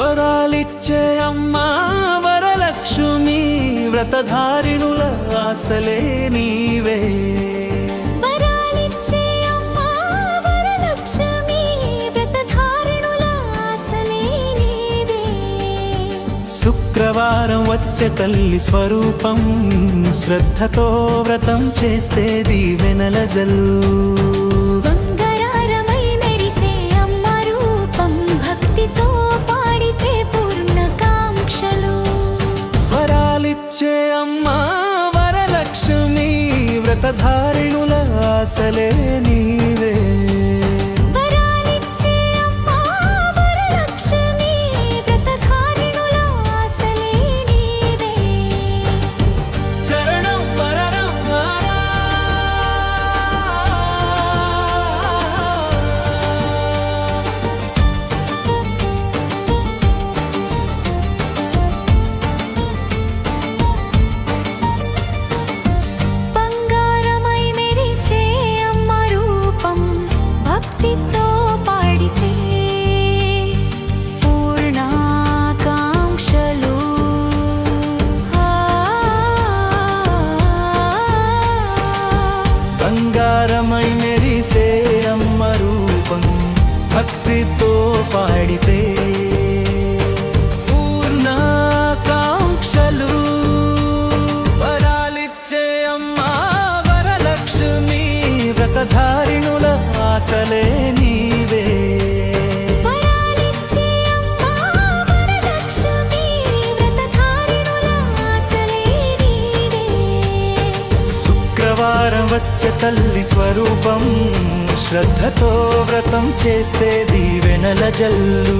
వరాలిచ్చే అమ్మా వరలక్ష్మి వ్రతధారిణుల ఆశలే నీవే వరాలిచ్చే అమ్మా వరలక్ష్మి వ్రతధారిణుల ఆశలే నీవే శుక్రవారం వచ్చే తల్లి స్వరూపం శ్రద్ధతో వ్రతం చేస్తే దీవెనల జల్లు అమ్మా వరలక్ష్మి వ్రతధారిణుల ఆశలే నీవే వరాలిచ్చే అమ్మా వరలక్ష్మి వ్రతధారిణుల ఆశలే నీవే చరణం వరణం బంగారమై మెరిసే అమ్మ రూపం భక్తితో పాడితే పూర్ణాకాంక్షలు వరాలిచ్చే అమ్మా వరలక్ష్మి వ్రతధారిణుల ఆశలే నీవే వరాలిచ్చే అమ్మా వరలక్ష్మి వ్రతధారిణుల ఆశలే నీవే శుక్రవారం వచ్చే తల్లి స్వరూపం శ్రద్ధతో వ్రతం చేస్తే దీవెనల జల్లు